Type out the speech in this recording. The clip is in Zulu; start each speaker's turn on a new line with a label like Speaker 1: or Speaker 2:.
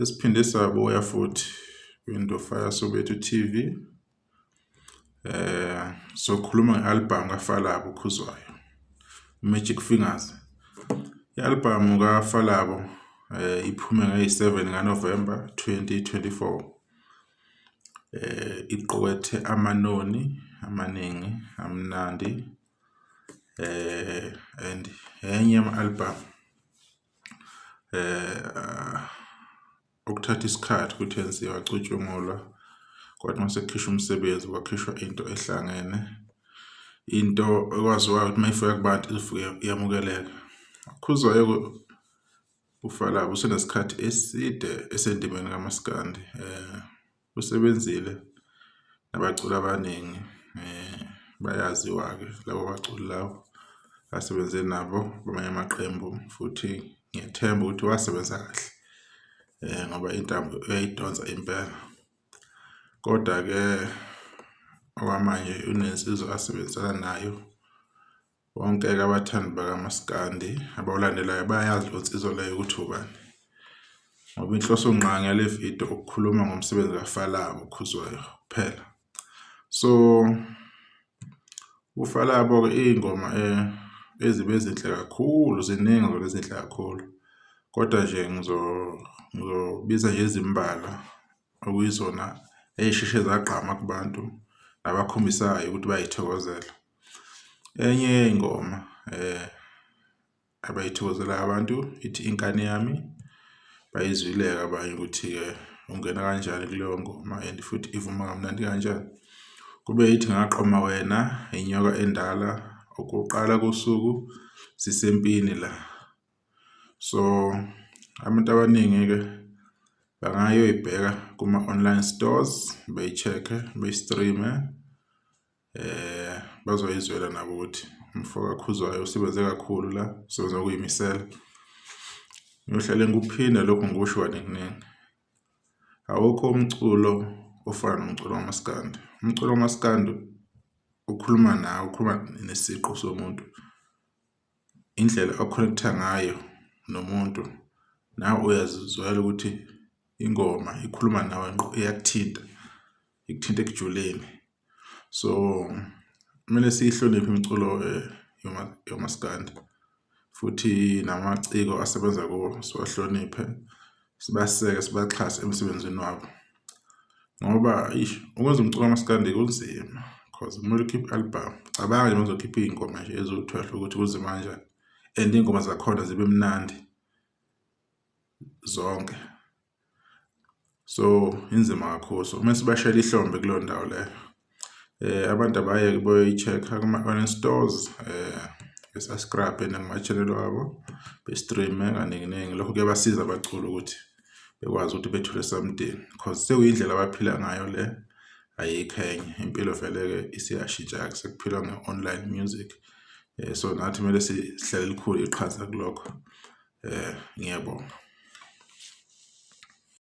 Speaker 1: Sesiphinde sabuya futhi kwinto Fire Soweto TV. Sokhuluma nge-album kaFalabo Khuzwayo, Magic Fingers. I-album kaFalabo iphume nge-7 kaNovemba 2024. Iqukethe amanoni amaningi amnandi and enye ama-album ukuthatha isikhathi ukuthi yenziwe acutshungulwa, kodwa mase kukhishwa umsebenzi kwakhishwa into ehlangene, into ekwaziwayo ukuthi mayifika kubantu ifike iyamukeleka. Khuzwayo uFalabo usenesikhathi eside esendimeni kaMaskandi, usebenzile nabaculi abaningi, bayaziwa-ke labo baculi labo asebenze nabo kwamanye amaqembu, futhi ngiyethemba ukuthi wasebenza kahle ngoba intambo uyayidonsa impela. Kodwa-ke okwamanje unensizwa asebenzisana nayo. Bonke-ke abathandi bakaMaskandi abawulandelayo bayazi lo nsizwa leyo ukuthi ubani, ngoba inhloso ngqangi yale video ukukhuluma ngomsebenzi kaFalabo Khuzwayo kuphela. So uFalabo-ke iy'ngoma ezibe zinhle kakhulu, ziningi zona ezinhle kakhulu, kodwa nje ngizobiza nje ezimbalwa okuyizona ey'sheshe zagqama kubantu nabakhombisayo ukuthi bayayithokozela. Enye yey'ngoma abayithokozelayo abantu ithi Inkani Yami, bayizwile-ke abanye ukuthi-ke ungena kanjani kuleyo ngoma and futhi ivuma kamnandi kanjani. Kube yithi Ngaqoma Wena, Inyoka Endala, Ukuqala Kosuku, Sisempini La. So abantu abaningi-ke bangayoyibheka kuma-online stores, beyi-check-e, beyi-stream-e, bazoyizwela nabo ukuthi umfo kaKhuzwayo usebenze kakhulu la, usebenze ngokuyimisela. Ngiyohlale ngikuphinda lokhu ngikusho kaningi. Awukho umculo ofana nomculo kaMaskandi. Umculo kaMaskandi ukhuluma nawe, ukhuluma nesiqu somuntu, indlela o-connect-a ngayo nomuntu, nawe uyazizwela ukuthi ingoma ikhuluma nawe ngqo, iyakuthinta, ikuthinta ekujuleni. So kumele siyihloniphe imiculo yoMaskandi, futhi namaciko asebenza kuwo siwahloniphe, sibaseke, sibaxhase emsebenzini wabo, ngoba ukwenza umculo kaMaskandi kunzima, because kumele ukhiphe i-album. Cabanga nje uzokhipha iy'ngoma nje eziwu-12 ukuthi kunzima kanjani, and iy'ngoma zakhona zibe mnandi zonke. So inzima kakhulu. So kumele sibashayele ihlombe kuleyo ndawo leyo. Abantu abayeke boyi-check-a kuma-online stores, besubscribe nakuma-channel wabo, be-stream-e kaningi. Lokho kuyabasiza abaculi ukuthi bekwazi ukuthi bethole something, because sekuyindlela abaphila ngayo le, ayikho enye. Impilo vele-ke isiyashintsha-ke, sekuphilwa nge-online music. So nathi kumele sihlale likhulu iqhaza kulokho. Ngiyabonga.